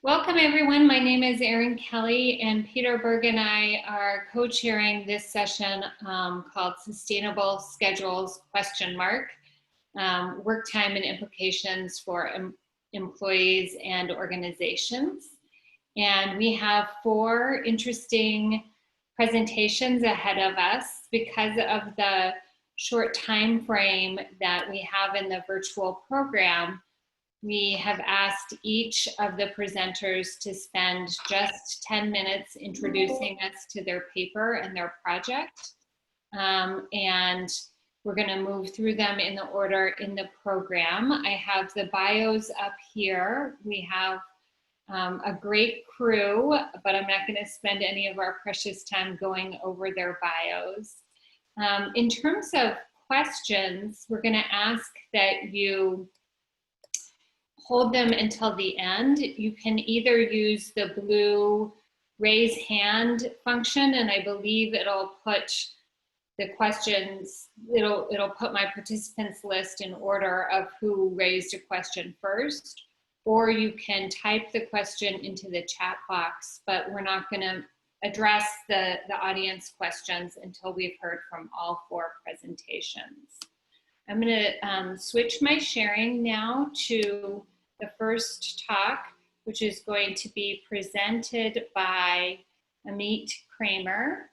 Welcome everyone. My name is Erin Kelly and Peter Berg and I are co-chairing this session called Sustainable Schedules ? Work time and implications for employees and organizations. And we have 4 interesting presentations ahead of us because of the short time frame that we have in the virtual program. We have asked each of the presenters to spend just 10 minutes introducing us to their paper and their project. And we're going to move through them in the order in the program. I have the bios up here. We have a great crew, but I'm not going to spend any of our precious time going over their bios. In terms of questions, we're going to ask that you hold them until the end. You can either use the blue raise hand function, and I believe it'll put the questions, it'll put my participants list in order of who raised a question first, or you can type the question into the chat box, but we're not gonna address the audience questions until we've heard from all 4 presentations. I'm gonna switch my sharing now to the first talk, which is going to be presented by Amit Kramer.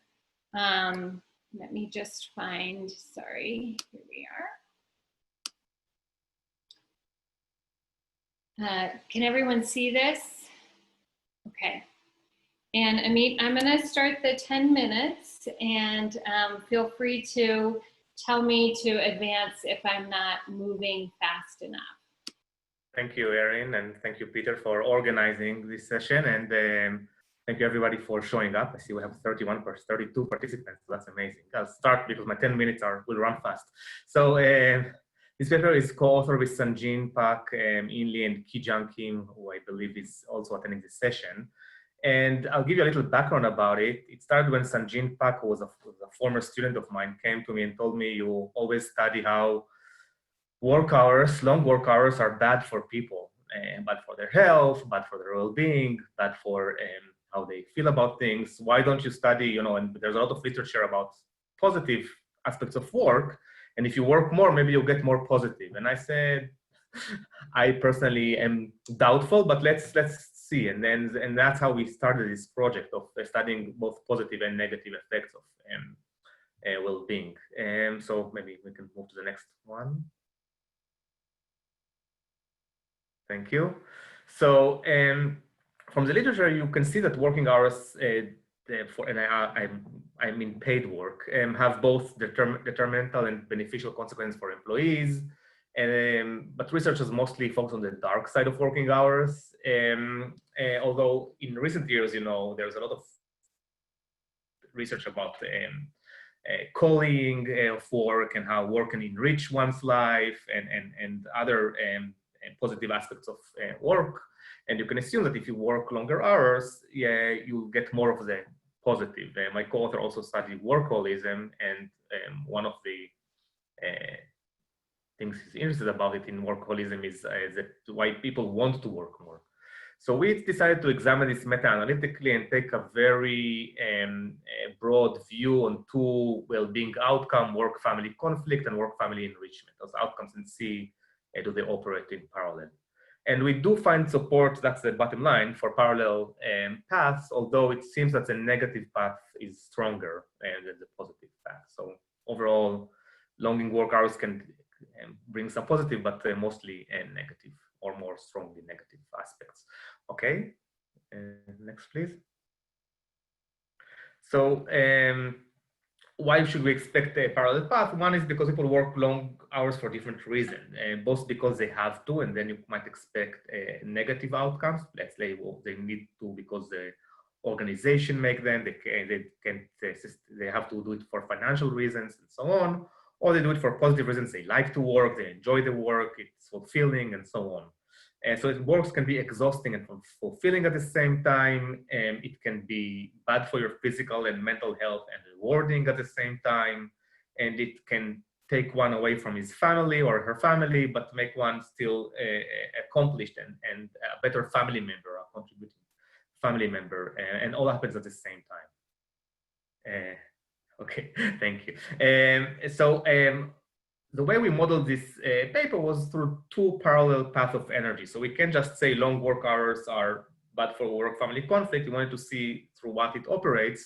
Let me just find, sorry, here we are. Can everyone see this? Okay. And Amit, I'm gonna start the 10 minutes and feel free to tell me to advance if I'm not moving fast enough. Thank you, Erin, and thank you, Peter, for organizing this session, and thank you, everybody, for showing up. I see we have 32 participants. So that's amazing. I'll start because my 10 minutes will run fast. So this paper is co-authored with Sunjin, Park, Inli, and Ki-Jung Kim, who I believe is also attending this session. And I'll give you a little background about it. It started when Sunjin Park, who was a former student of mine, came to me and told me, you always study how long work hours are bad for people, bad for their health, bad for their well-being, bad for how they feel about things. Why don't you study, and there's a lot of literature about positive aspects of work. And if you work more, maybe you'll get more positive. And I said, I personally am doubtful, but let's see. And that's how we started this project of studying both positive and negative effects of well-being. So maybe we can move to the next one. Thank you. So from the literature, you can see that working hours I mean paid work have both detrimental and beneficial consequences for employees. But researchers mostly focus on the dark side of working hours. Although in recent years, there's a lot of research about calling of work and how work can enrich one's life and other positive aspects of work. And you can assume that if you work longer hours, you'll get more of the positive. My co-author also studied workaholism, and one of the things he's interested about it in workaholism is that why people want to work more. So we decided to examine this meta-analytically and take a very broad view on 2 well-being outcomes: work-family conflict and work-family enrichment. Those outcomes, and see do they operate in parallel. And we do find support, that's the bottom line, for parallel paths, although it seems that the negative path is stronger than the positive path. So overall, long work hours can bring some positive, but mostly negative, or more strongly negative aspects. Okay, next please. So why should we expect a parallel path? One is because people work long hours for different reasons, both because they have to, and then you might expect negative outcomes. Let's say they need to because the organization make them, they have to do it for financial reasons and so on, or they do it for positive reasons. They like to work, they enjoy the work, it's fulfilling, and so on. So work can be exhausting and fulfilling at the same time. It can be bad for your physical and mental health and rewarding at the same time. And it can take one away from his family or her family, but make one still accomplished and a better family member, a contributing family member, and all happens at the same time. Okay, thank you. The way we modeled this paper was through two parallel paths of energy. So we can't just say long work hours are bad for work-family conflict. We wanted to see through what it operates.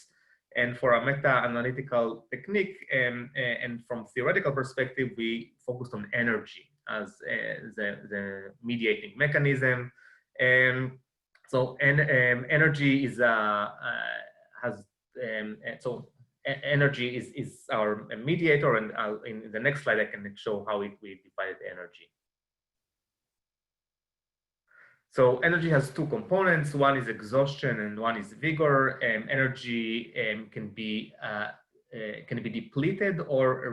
And for a meta-analytical technique and from theoretical perspective, we focused on energy as the mediating mechanism. Energy is energy is our mediator, and in the next slide I can show how we divide energy. So energy has two components. One is exhaustion and one is vigor. Energy can be depleted or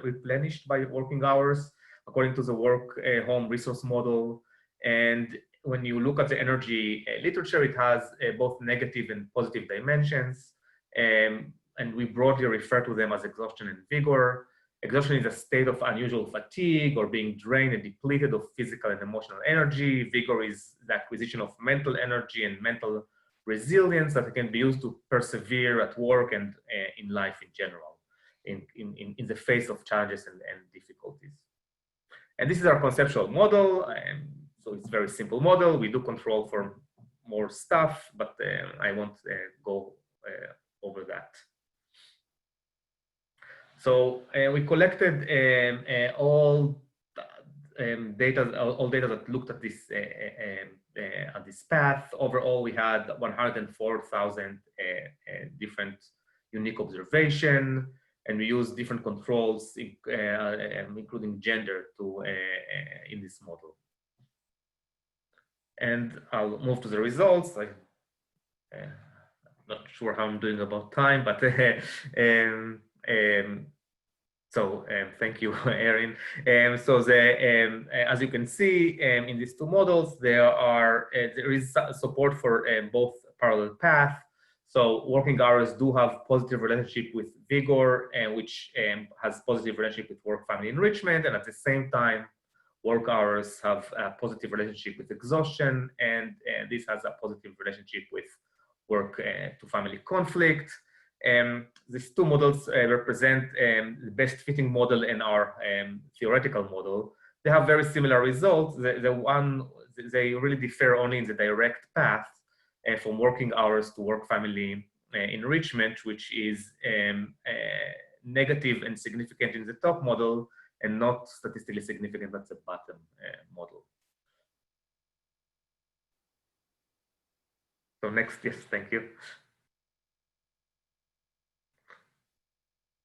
replenished by working hours according to the work-home resource model. And when you look at the energy literature, it has both negative and positive dimensions. And we broadly refer to them as exhaustion and vigor. Exhaustion is a state of unusual fatigue or being drained and depleted of physical and emotional energy. Vigor is the acquisition of mental energy and mental resilience that can be used to persevere at work and in life in general, in the face of challenges and difficulties. And this is our conceptual model. So it's a very simple model. We do control for more stuff, but I won't go over that. So we collected all data that looked at this path. Overall, we had 104,000 different unique observation, and we used different controls, including gender, in this model. And I'll move to the results. I'm not sure how I'm doing about time, but thank you, Erin. So as you can see in these two models, there is support for both parallel paths. So working hours do have positive relationship with vigor, which has positive relationship with work-family enrichment, and at the same time, work hours have a positive relationship with exhaustion, and this has a positive relationship with work-to-family conflict. These two models represent the best fitting model in our theoretical model. They have very similar results. They really differ only in the direct path from working hours to work-family enrichment, which is negative and significant in the top model and not statistically significant at the bottom model. So next, yes, thank you.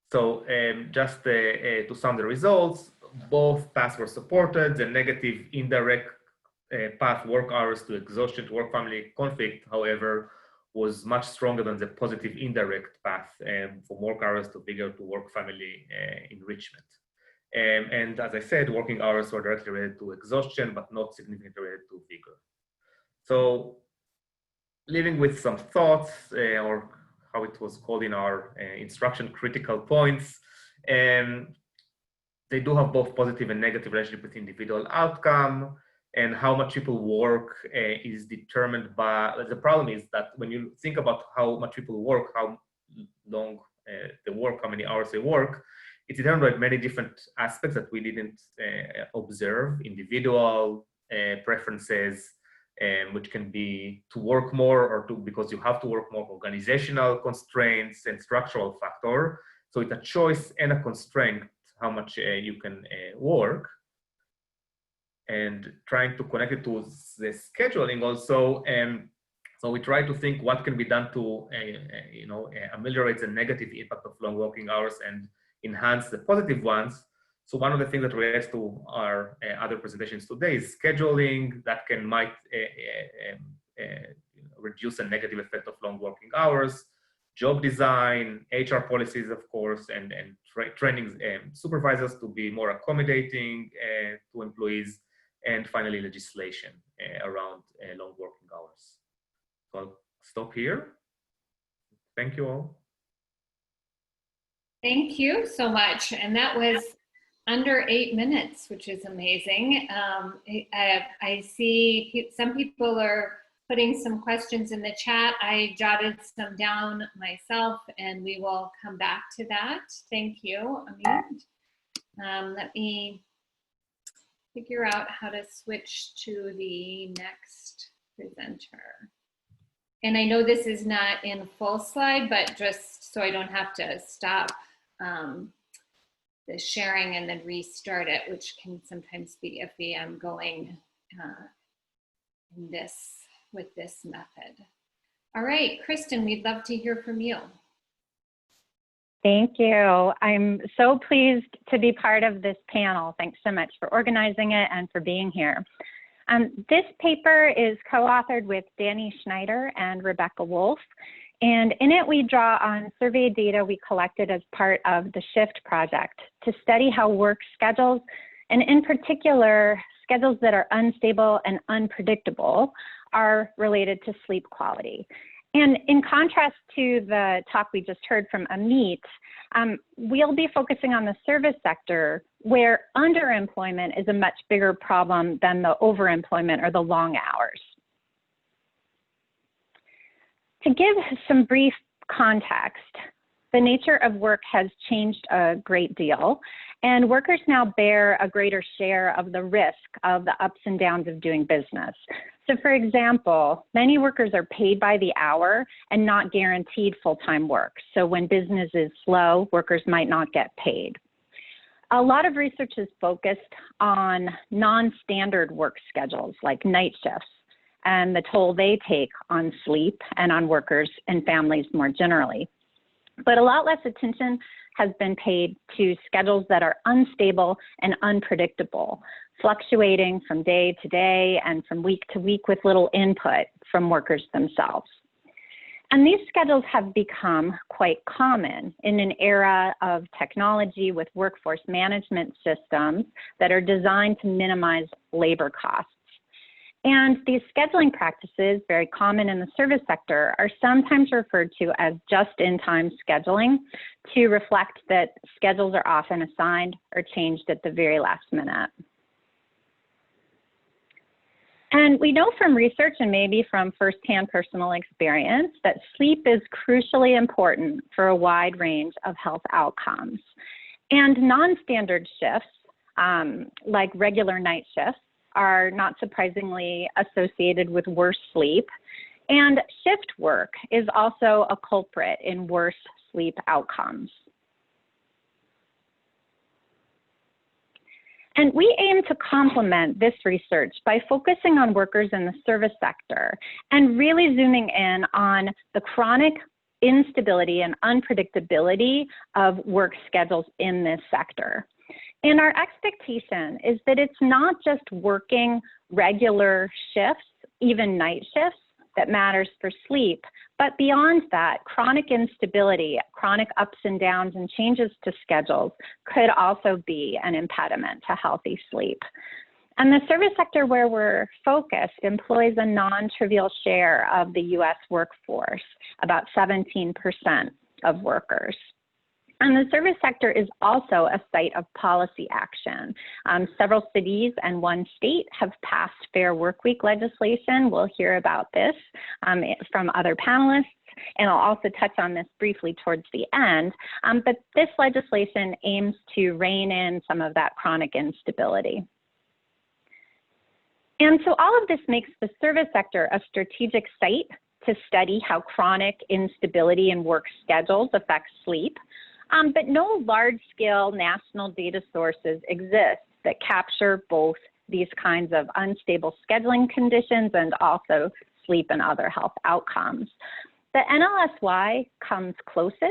So just to sum the results, both paths were supported. The negative indirect path, work hours to exhaustion to work-family conflict, however, was much stronger than the positive indirect path from work hours to vigor to work-family enrichment. And as I said, working hours were directly related to exhaustion, but not significantly related to vigor. So leaving with some thoughts, or how it was called in our instruction, critical points. They do have both positive and negative relationship with individual outcome, and how much people work is determined by, the problem is that when you think about how much people work, how long they work, how many hours they work, it's determined by many different aspects that we didn't observe, individual preferences, which can be to work more or because you have to work more, organizational constraints and structural factor. So it's a choice and a constraint how much you can work, and trying to connect it to the scheduling also. So we try to think what can be done to ameliorate the negative impact of long working hours and enhance the positive ones. So one of the things that relates to our other presentations today is scheduling that might reduce the negative effect of long working hours, job design, HR policies, of course, and training supervisors to be more accommodating to employees, and finally legislation around long working hours. So I'll stop here. Thank you all. Thank you so much. And that was under 8 minutes, which is amazing. I see some people are putting some questions in the chat. I jotted some down myself, and we will come back to that. Thank you, Amit. Let me figure out how to switch to the next presenter. And I know this is not in full slide, but just so I don't have to stop the sharing and then restart it, which can sometimes be iffy. I'm going with this method. All right, Kristen, we'd love to hear from you. Thank you. I'm so pleased to be part of this panel. Thanks so much for organizing it and for being here. This paper is co-authored with Danny Schneider and Rebecca Wolfe, and in it we draw on survey data we collected as part of the SHIFT project to study how work schedules, and in particular, schedules that are unstable and unpredictable, are related to sleep quality. And in contrast to the talk we just heard from Amit, we'll be focusing on the service sector where underemployment is a much bigger problem than the overemployment or the long hours. To give some brief context, the nature of work has changed a great deal, and workers now bear a greater share of the risk of the ups and downs of doing business. So for example, many workers are paid by the hour and not guaranteed full-time work. So when business is slow, workers might not get paid. A lot of research is focused on non-standard work schedules like night shifts and the toll they take on sleep and on workers and families more generally. But a lot less attention has been paid to schedules that are unstable and unpredictable, fluctuating from day to day and from week to week with little input from workers themselves. And these schedules have become quite common in an era of technology with workforce management systems that are designed to minimize labor costs. And these scheduling practices, very common in the service sector, are sometimes referred to as just-in-time scheduling to reflect that schedules are often assigned or changed at the very last minute. And we know from research and maybe from firsthand personal experience that sleep is crucially important for a wide range of health outcomes. And non-standard shifts, like regular night shifts, are not surprisingly associated with worse sleep. And shift work is also a culprit in worse sleep outcomes. And we aim to complement this research by focusing on workers in the service sector and really zooming in on the chronic instability and unpredictability of work schedules in this sector. And our expectation is that it's not just working regular shifts, even night shifts, that matters for sleep, but beyond that, chronic instability, chronic ups and downs and changes to schedules could also be an impediment to healthy sleep. And the service sector where we're focused employs a non-trivial share of the US workforce, about 17% of workers. And the service sector is also a site of policy action. Several cities and one state have passed Fair Workweek legislation. We'll hear about this from other panelists, and I'll also touch on this briefly towards the end. But this legislation aims to rein in some of that chronic instability. And so all of this makes the service sector a strategic site to study how chronic instability in work schedules affects sleep. But no large-scale national data sources exist that capture both these kinds of unstable scheduling conditions and also sleep and other health outcomes. The NLSY comes closest,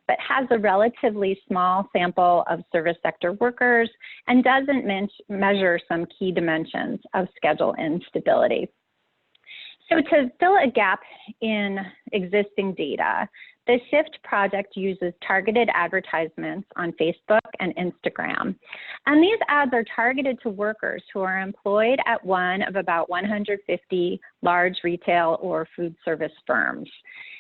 but has a relatively small sample of service sector workers and doesn't measure some key dimensions of schedule instability. So to fill a gap in existing data, the SHIFT project uses targeted advertisements on Facebook and Instagram. And these ads are targeted to workers who are employed at one of about 150 large retail or food service firms.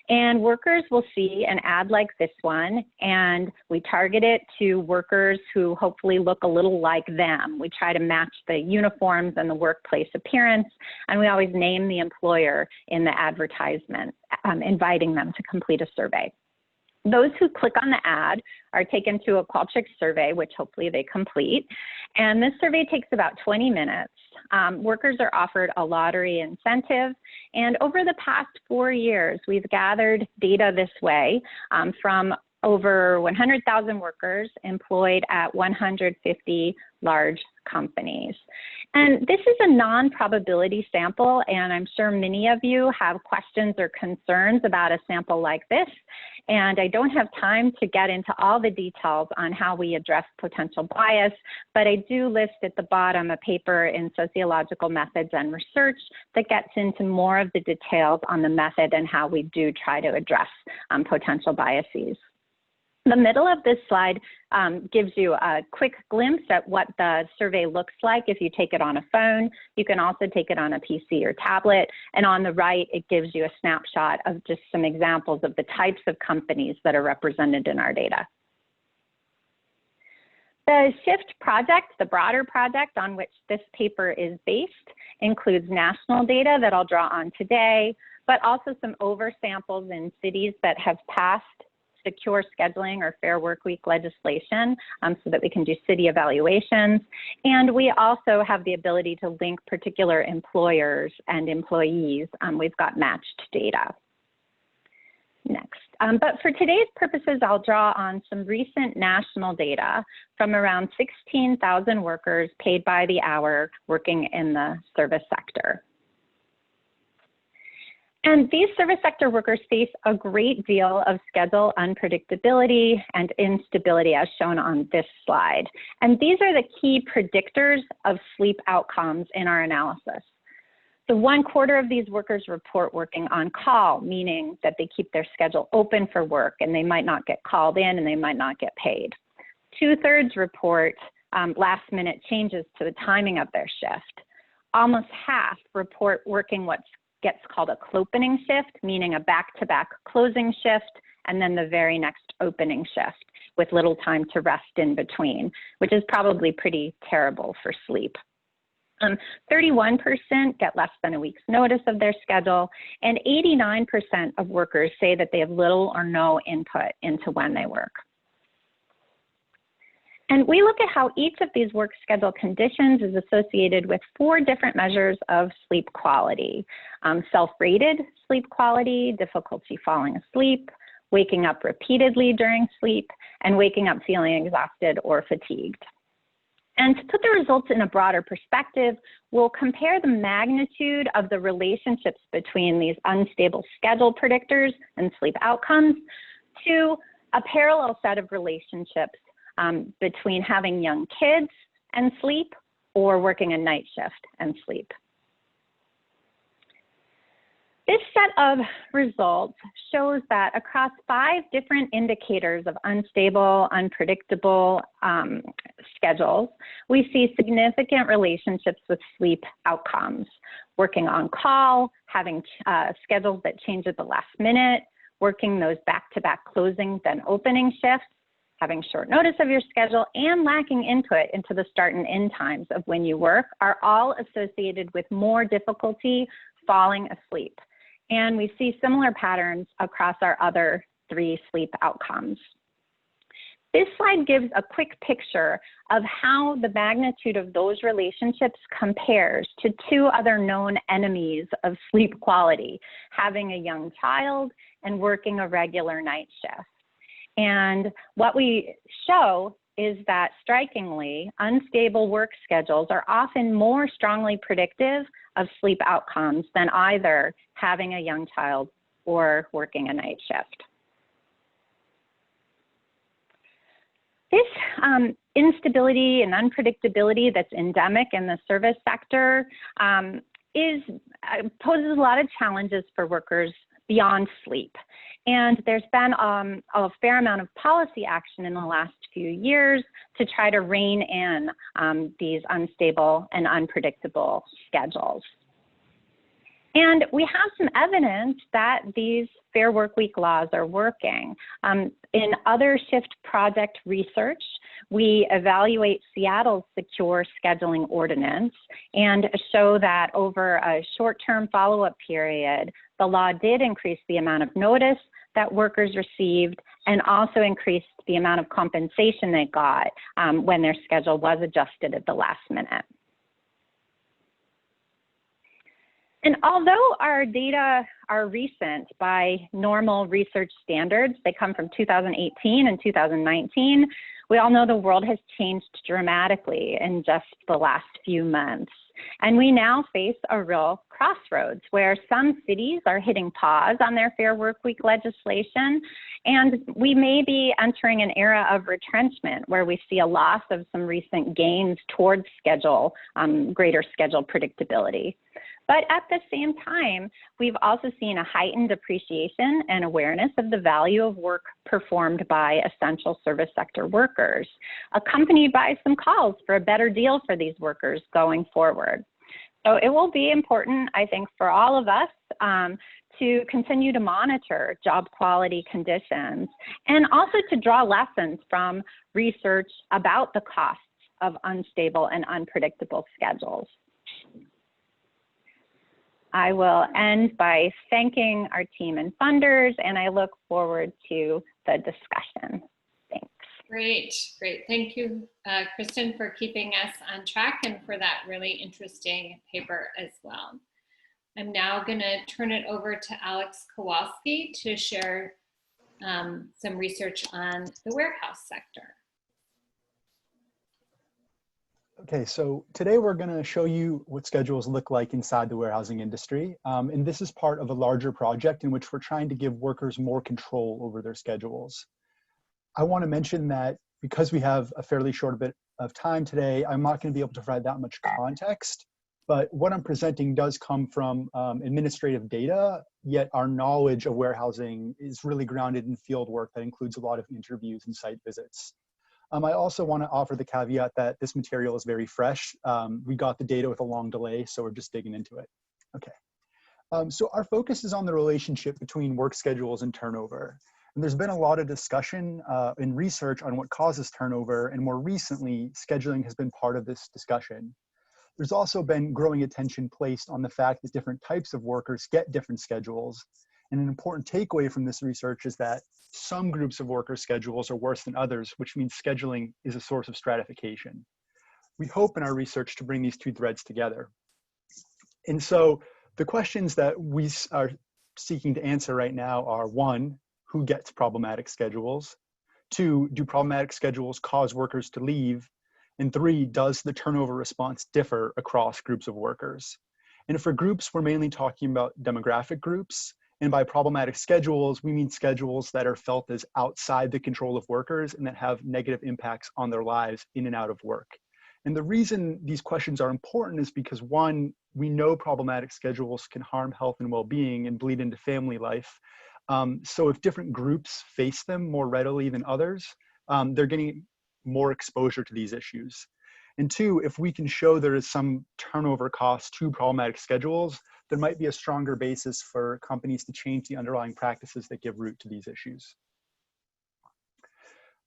And workers will see an ad like this one, and we target it to workers who hopefully look a little like them. We try to match the uniforms and the workplace appearance, and we always name the employer in the advertisement, inviting them to complete a survey. Those who click on the ad are taken to a Qualtrics survey, which hopefully they complete. And this survey takes about 20 minutes. Workers are offered a lottery incentive. And over the past 4 years, we've gathered data this way from over 100,000 workers employed at 150 large companies. And this is a non-probability sample, and I'm sure many of you have questions or concerns about a sample like this. And I don't have time to get into all the details on how we address potential bias, but I do list at the bottom a paper in Sociological Methods and Research that gets into more of the details on the method and how we do try to address potential biases. The middle of this slide gives you a quick glimpse at what the survey looks like if you take it on a phone. You can also take it on a PC or tablet. And on the right, it gives you a snapshot of just some examples of the types of companies that are represented in our data. The SHIFT project, the broader project on which this paper is based, includes national data that I'll draw on today, but also some oversamples in cities that have passed secure scheduling or fair workweek legislation so that we can do city evaluations. And we also have the ability to link particular employers and employees. We've got matched data. Next. But for today's purposes, I'll draw on some recent national data from around 16,000 workers paid by the hour working in the service sector. And these service sector workers face a great deal of schedule unpredictability and instability as shown on this slide. And these are the key predictors of sleep outcomes in our analysis. So 1/4 of these workers report working on call, meaning that they keep their schedule open for work and they might not get called in and they might not get paid. 2/3 report last minute changes to the timing of their shift. Almost half report working what's gets called a clopening shift, meaning a back-to-back closing shift, and then the very next opening shift with little time to rest in between, which is probably pretty terrible for sleep. 31% get less than a week's notice of their schedule, and 89% of workers say that they have little or no input into when they work. And we look at how each of these work schedule conditions is associated with 4 different measures of sleep quality. Self-rated sleep quality, difficulty falling asleep, waking up repeatedly during sleep, and waking up feeling exhausted or fatigued. And to put the results in a broader perspective, we'll compare the magnitude of the relationships between these unstable schedule predictors and sleep outcomes to a parallel set of relationships between having young kids and sleep or working a night shift and sleep. This set of results shows that across 5 different indicators of unstable, unpredictable schedules, we see significant relationships with sleep outcomes. Working on call, having schedules that change at the last minute, working those back-to-back closing then opening shifts, having short notice of your schedule, and lacking input into the start and end times of when you work are all associated with more difficulty falling asleep. And we see similar patterns across our other 3 sleep outcomes. This slide gives a quick picture of how the magnitude of those relationships compares to 2 other known enemies of sleep quality, having a young child and working a regular night shift. And what we show is that strikingly, unstable work schedules are often more strongly predictive of sleep outcomes than either having a young child or working a night shift. This instability and unpredictability that's endemic in the service sector poses a lot of challenges for workers beyond sleep. And there's been a fair amount of policy action in the last few years to try to rein in these unstable and unpredictable schedules. And we have some evidence that these Fair Workweek laws are working. In other shift project research, we evaluate Seattle's secure scheduling ordinance and show that over a short-term follow-up period, the law did increase the amount of notice that workers received and also increased the amount of compensation they got when their schedule was adjusted at the last minute. And although our data are recent by normal research standards, they come from 2018 and 2019, we all know the world has changed dramatically in just the last few months. And we now face a real crossroads where some cities are hitting pause on their Fair Workweek legislation, and we may be entering an era of retrenchment where we see a loss of some recent gains towards greater schedule predictability. But at the same time, we've also seen a heightened appreciation and awareness of the value of work performed by essential service sector workers, accompanied by some calls for a better deal for these workers going forward. So it will be important, I think, for all of us to continue to monitor job quality conditions and also to draw lessons from research about the costs of unstable and unpredictable schedules. I will end by thanking our team and funders, and I look forward to the discussion. Thanks. Great. Thank you, Kristen, for keeping us on track and for that really interesting paper as well. I'm now going to turn it over to Alex Kowalski to share some research on the warehouse sector. Okay, so today we're going to show you what schedules look like inside the warehousing industry. And this is part of a larger project in which we're trying to give workers more control over their schedules. I want to mention that because we have a fairly short bit of time today, I'm not going to be able to provide that much context. But what I'm presenting does come from administrative data, yet our knowledge of warehousing is really grounded in field work that includes a lot of interviews and site visits. I also want to offer the caveat that this material is very fresh. We got the data with a long delay, so we're just digging into it. Okay, so our focus is on the relationship between work schedules and turnover. And there's been a lot of discussion in research on what causes turnover, and more recently, scheduling has been part of this discussion. There's also been growing attention placed on the fact that different types of workers get different schedules. And an important takeaway from this research is that some groups of worker schedules are worse than others, which means scheduling is a source of stratification. We hope in our research to bring these two threads together. And so the questions that we are seeking to answer right now are: 1, who gets problematic schedules? 2, do problematic schedules cause workers to leave? And 3, does the turnover response differ across groups of workers? And for groups, we're mainly talking about demographic groups. And by problematic schedules, we mean schedules that are felt as outside the control of workers and that have negative impacts on their lives in and out of work. And the reason these questions are important is because, 1, we know problematic schedules can harm health and well-being and bleed into family life. So if different groups face them more readily than others, they're getting more exposure to these issues. And 2, if we can show there is some turnover cost to problematic schedules, there might be a stronger basis for companies to change the underlying practices that give root to these issues.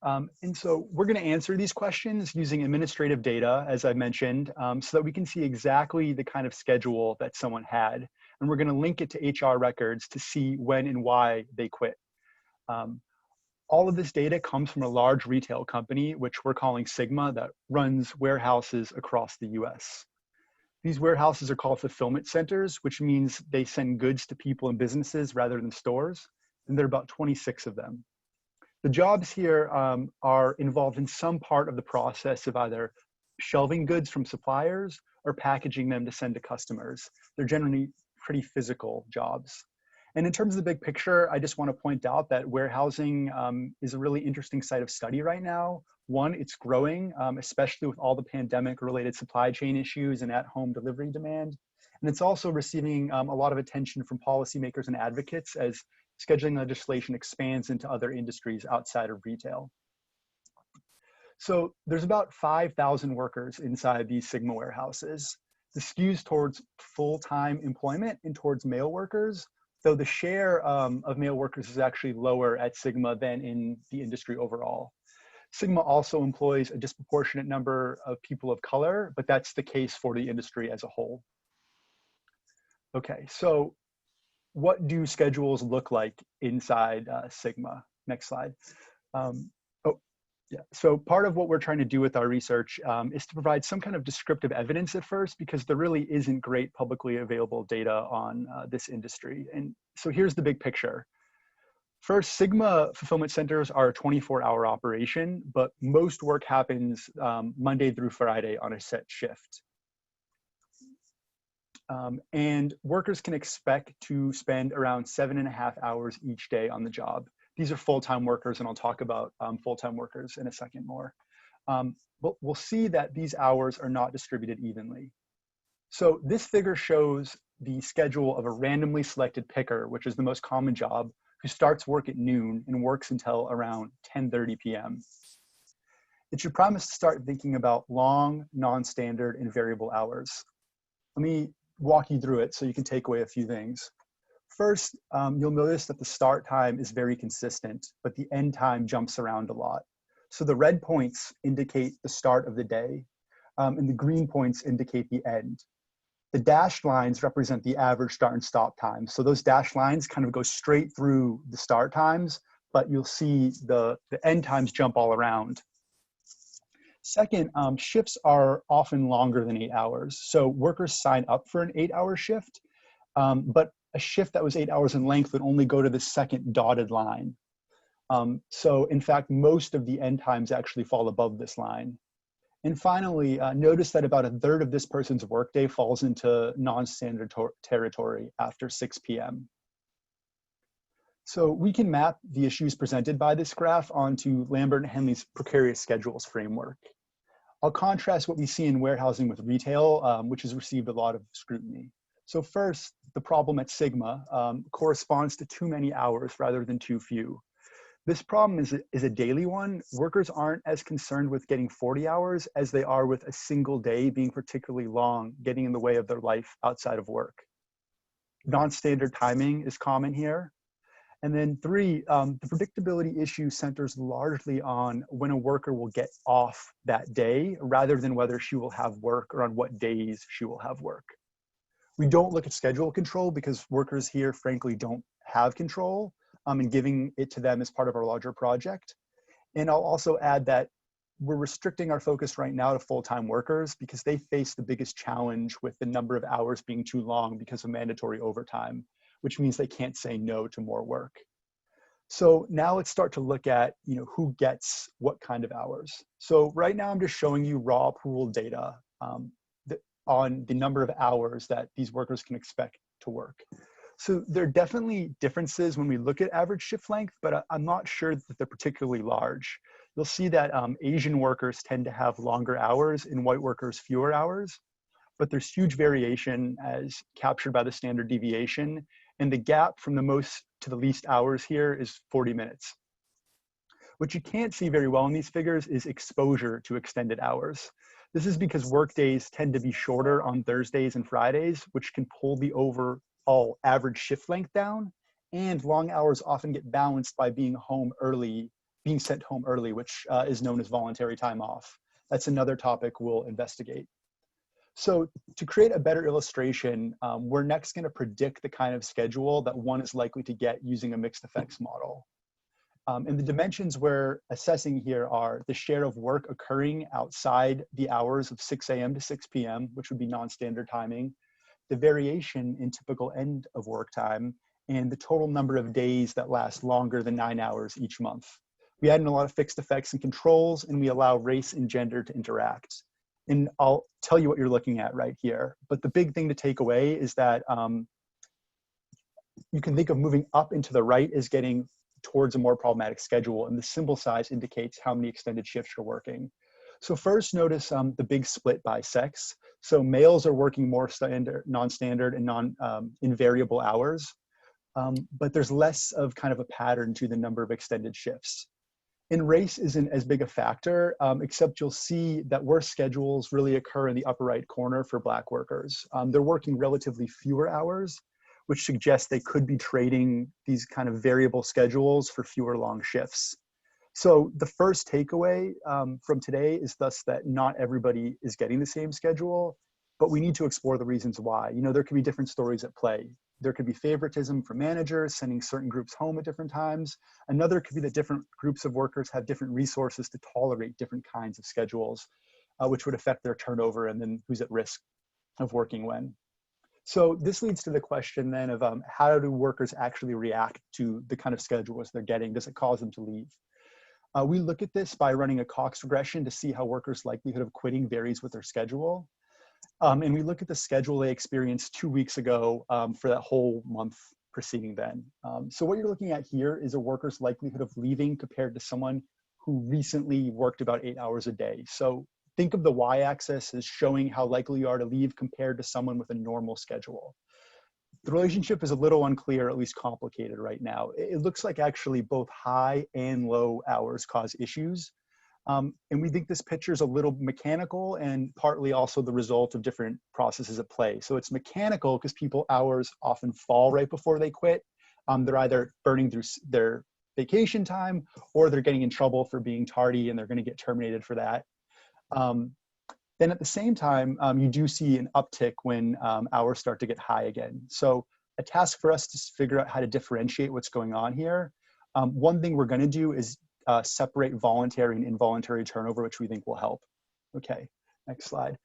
And so we're going to answer these questions using administrative data, as I mentioned, so that we can see exactly the kind of schedule that someone had. And we're going to link it to HR records to see when and why they quit. All of this data comes from a large retail company, which we're calling Sigma, that runs warehouses across the US. These warehouses are called fulfillment centers, which means they send goods to people and businesses rather than stores. And there are about 26 of them. The jobs here are involved in some part of the process of either shelving goods from suppliers or packaging them to send to customers. They're generally pretty physical jobs. And in terms of the big picture, I just want to point out that warehousing is a really interesting site of study right now. 1, it's growing, especially with all the pandemic-related supply chain issues and at-home delivery demand. And it's also receiving a lot of attention from policymakers and advocates as scheduling legislation expands into other industries outside of retail. So there's about 5,000 workers inside these Sigma warehouses. This skews towards full-time employment and towards male workers, though the share of male workers is actually lower at Sigma than in the industry overall. Sigma also employs a disproportionate number of people of color, but that's the case for the industry as a whole. Okay, so what do schedules look like inside Sigma? Next slide. Yeah, so part of what we're trying to do with our research is to provide some kind of descriptive evidence at first, because there really isn't great publicly available data on this industry. And so here's the big picture. First, Sigma fulfillment centers are a 24-hour operation, but most work happens Monday through Friday on a set shift. And workers can expect to spend around 7.5 hours each day on the job. These are full-time workers, and I'll talk about full-time workers in a second more. But we'll see that these hours are not distributed evenly. So this figure shows the schedule of a randomly selected picker, which is the most common job, who starts work at noon and works until around 10:30 p.m. It should prompt us to start thinking about long, non-standard, and variable hours. Let me walk you through it so you can take away a few things. First, you'll notice that the start time is very consistent, but the end time jumps around a lot. So the red points indicate the start of the day, and the green points indicate the end. The dashed lines represent the average start and stop time. So those dashed lines kind of go straight through the start times, but you'll see the end times jump all around. Second, shifts are often longer than 8 hours. So workers sign up for an 8-hour shift, but a shift that was 8 hours in length would only go to the second dotted line. So in fact, most of the end times actually fall above this line. And finally, notice that about 1/3 of this person's workday falls into non-standard territory after 6 p.m. So we can map the issues presented by this graph onto Lambert and Henley's precarious schedules framework. I'll contrast what we see in warehousing with retail, which has received a lot of scrutiny. So first, the problem at Sigma corresponds to too many hours rather than too few. This problem is a daily one. Workers aren't as concerned with getting 40 hours as they are with a single day being particularly long, getting in the way of their life outside of work. Non-standard timing is common here. And then 3, the predictability issue centers largely on when a worker will get off that day rather than whether she will have work or on what days she will have work. We don't look at schedule control because workers here frankly don't have control, and giving it to them is part of our larger project. And I'll also add that we're restricting our focus right now to full-time workers because they face the biggest challenge with the number of hours being too long because of mandatory overtime, which means they can't say no to more work. So now let's start to look at who gets what kind of hours. So right now I'm just showing you raw pool data on the number of hours that these workers can expect to work. So there are definitely differences when we look at average shift length, but I'm not sure that they're particularly large. You'll see that Asian workers tend to have longer hours and white workers fewer hours, but there's huge variation as captured by the standard deviation. And the gap from the most to the least hours here is 40 minutes. What you can't see very well in these figures is exposure to extended hours. This is because work days tend to be shorter on Thursdays and Fridays, which can pull the overall average shift length down, and long hours often get balanced by being sent home early, which is known as voluntary time off. That's another topic we'll investigate. So to create a better illustration, we're next going to predict the kind of schedule that one is likely to get using a mixed effects model. And the dimensions we're assessing here are the share of work occurring outside the hours of 6 a.m. to 6 p.m., which would be non-standard timing, the variation in typical end of work time, and the total number of days that last longer than 9 hours each month. We add in a lot of fixed effects and controls, and we allow race and gender to interact. And I'll tell you what you're looking at right here. But the big thing to take away is that you can think of moving up and to the right as getting towards a more problematic schedule, and the symbol size indicates how many extended shifts you're working. So first notice the big split by sex. So males are working more non-standard and invariable hours, but there's less of kind of a pattern to the number of extended shifts. And race isn't as big a factor, except you'll see that worse schedules really occur in the upper right corner for Black workers. They're working relatively fewer hours, which suggests they could be trading these kind of variable schedules for fewer long shifts. So the first takeaway from today is thus that not everybody is getting the same schedule, but we need to explore the reasons why. You know, there could be different stories at play. There could be favoritism from managers sending certain groups home at different times. Another could be that different groups of workers have different resources to tolerate different kinds of schedules, which would affect their turnover and then who's at risk of working when. So this leads to the question then of how do workers actually react to the kind of schedules they're getting? Does it cause them to leave? We look at this by running a Cox regression to see how workers' likelihood of quitting varies with their schedule. And we look at the schedule they experienced 2 weeks ago for that whole month preceding then. So what you're looking at here is a worker's likelihood of leaving compared to someone who recently worked about 8 hours a day. So think of the y-axis as showing how likely you are to leave compared to someone with a normal schedule. The relationship is a little unclear, at least complicated right now. It looks like actually both high and low hours cause issues. And we think this picture is a little mechanical and partly also the result of different processes at play. So it's mechanical because people hours often fall right before they quit. They're either burning through their vacation time or they're getting in trouble for being tardy and they're going to get terminated for that. Then at the same time, you do see an uptick when hours start to get high again. So a task for us to figure out how to differentiate what's going on here. One thing we're going to do is separate voluntary and involuntary turnover, which we think will help. Okay, next slide.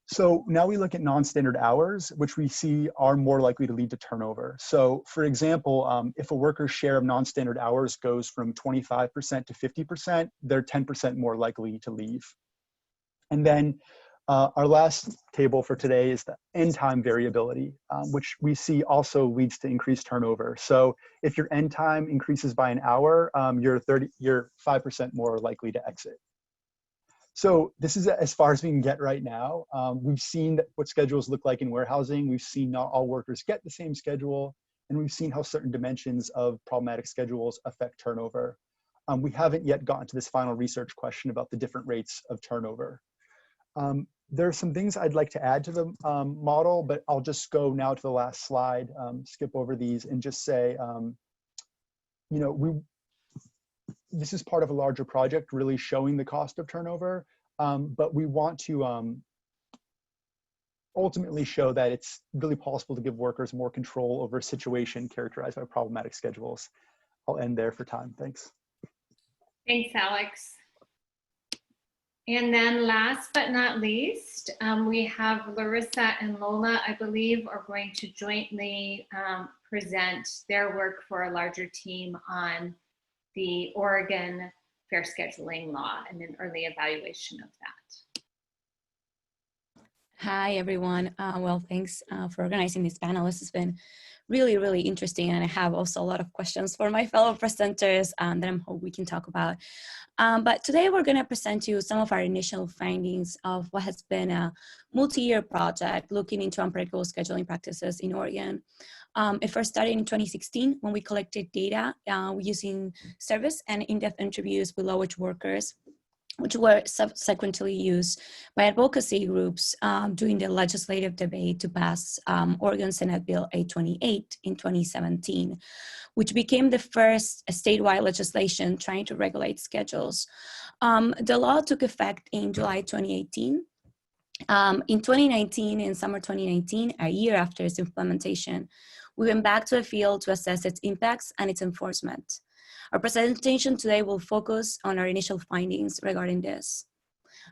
So now we look at non-standard hours, which we see are more likely to lead to turnover. So for example, if a worker's share of non-standard hours goes from 25% to 50%, they're 10% more likely to leave. And then our last table for today is the end time variability, which we see also leads to increased turnover. So if your end time increases by an hour, you're 5% more likely to exit. So this is as far as we can get right now. We've seen what schedules look like in warehousing. We've seen not all workers get the same schedule, and we've seen how certain dimensions of problematic schedules affect turnover. We haven't yet gotten to this final research question about the different rates of turnover. There are some things I'd like to add to the model, but I'll just go now to the last slide, skip over these and just say, you know, this is part of a larger project really showing the cost of turnover, but we want to ultimately show that it's really possible to give workers more control over a situation characterized by problematic schedules. I'll end there for time. Thanks. Thanks, Alex. And then last but not least, we have Larissa and Lola, I believe, are going to jointly present their work for a larger team on the Oregon Fair Scheduling Law and an early evaluation of that. Hi, everyone. Well, thanks for organizing this panel. This has been really, really interesting. And I have also a lot of questions for my fellow presenters that I'm hoping we can talk about. But today we're going to present to you some of our initial findings of what has been a multi-year project looking into unpredictable scheduling practices in Oregon. It first started in 2016 when we collected data using service and in-depth interviews with low-wage workers, which were subsequently used by advocacy groups during the legislative debate to pass Oregon Senate Bill 828 in 2017, which became the first statewide legislation trying to regulate schedules. The law took effect in July 2018. In 2019, in summer 2019, a year after its implementation, we went back to the field to assess its impacts and its enforcement. Our presentation today will focus on our initial findings regarding this.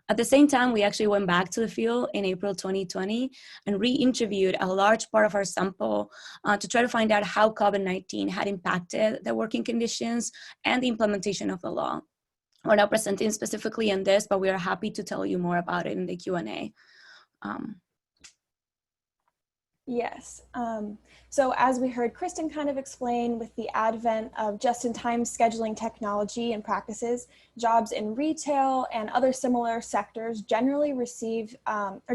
At the same time, we actually went back to the field in April 2020 and re-interviewed a large part of our sample to try to find out how COVID-19 had impacted the working conditions and the implementation of the law. We're not presenting specifically on this, but we are happy to tell you more about it in the Q&A. Yes. So as we heard Kristen kind of explain, with the advent of just-in-time scheduling technology and practices, jobs in retail and other similar sectors generally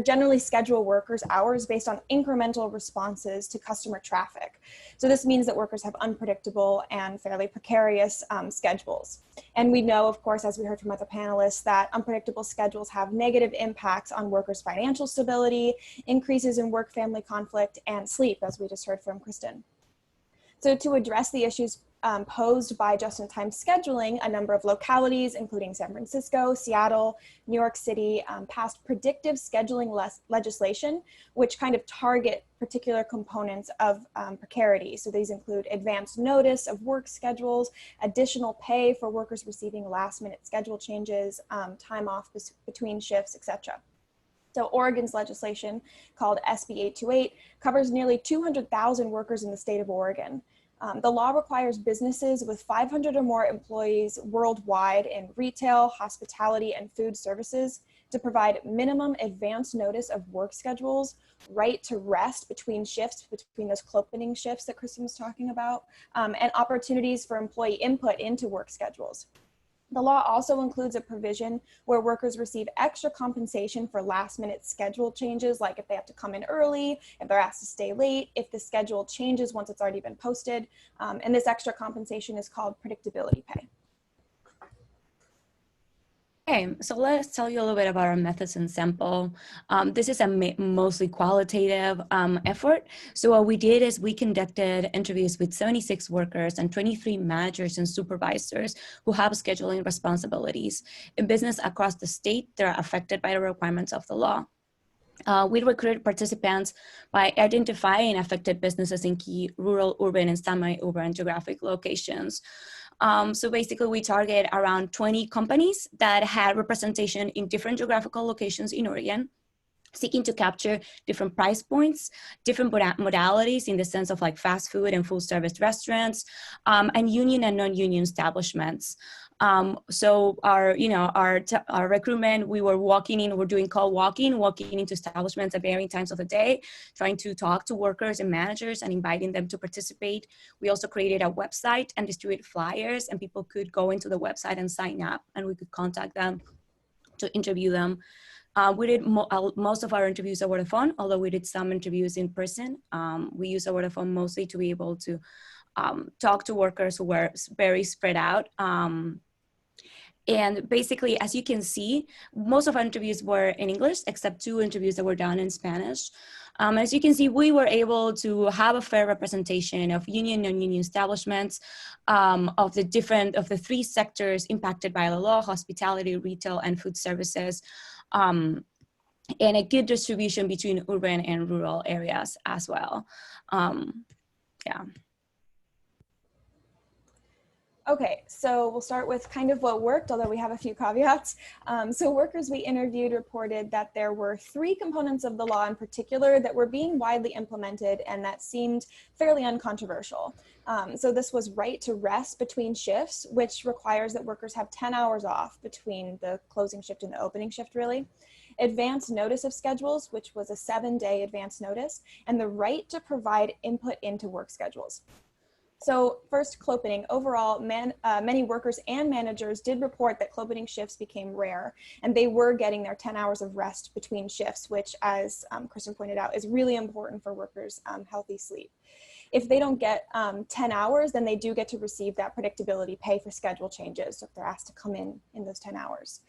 generally schedule workers' hours based on incremental responses to customer traffic. So this means that workers have unpredictable and fairly precarious schedules. And we know, of course, as we heard from other panelists, that unpredictable schedules have negative impacts on workers' financial stability, increases in work-family conflict, and sleep, as we just heard from Kristen. So to address the issues posed by just-in-time scheduling, a number of localities, including San Francisco, Seattle, New York City, passed predictive scheduling legislation, which kind of target particular components of precarity. So these include advance notice of work schedules, additional pay for workers receiving last-minute schedule changes, time off between shifts, etc. So Oregon's legislation, called SB 828, covers nearly 200,000 workers in the state of Oregon. The law requires businesses with 500 or more employees worldwide in retail, hospitality, and food services to provide minimum advance notice of work schedules, right to rest between shifts, between those clopening shifts that Kristen was talking about, and opportunities for employee input into work schedules. The law also includes a provision where workers receive extra compensation for last-minute schedule changes, like if they have to come in early, if they're asked to stay late, if the schedule changes once it's already been posted. And this extra compensation is called predictability pay. Okay, so let's tell you a little bit about our methods and sample. This is a mostly qualitative effort. So what we did is we conducted interviews with 76 workers and 23 managers and supervisors who have scheduling responsibilities in business across the state that are affected by the requirements of the law. We recruited participants by identifying affected businesses in key rural, urban, and semi-urban geographic locations. So basically we target around 20 companies that had representation in different geographical locations in Oregon, seeking to capture different price points, different modalities in the sense of like fast food and full service restaurants, and union and non-union establishments. So our recruitment, we were we're doing call walking into establishments at varying times of the day, trying to talk to workers and managers and inviting them to participate. We also created a website and distributed flyers, and people could go into the website and sign up, and we could contact them to interview them. We did most of our interviews over the phone, although we did some interviews in person. We used over the phone mostly to be able to talk to workers who were very spread out. And basically, as you can see, most of our interviews were in English, except 2 interviews that were done in Spanish. As you can see, we were able to have a fair representation of union and non-union establishments, of the 3 sectors impacted by the law: hospitality, retail, and food services, and a good distribution between urban and rural areas as well. Yeah. Okay, so we'll start with kind of what worked, although we have a few caveats. So workers we interviewed reported that there were 3 components of the law in particular that were being widely implemented and that seemed fairly uncontroversial. So this was right to rest between shifts, which requires that workers have 10 hours off between the closing shift and the opening shift, really. Advance notice of schedules, which was a 7-day advance notice, and the right to provide input into work schedules. So first, clopening. Overall, many workers and managers did report that clopening shifts became rare, and they were getting their 10 hours of rest between shifts, which, as Kristen pointed out, is really important for workers' healthy sleep. If they don't get 10 hours, then they do get to receive that predictability pay for schedule changes, so if they're asked to come in those 10 hours.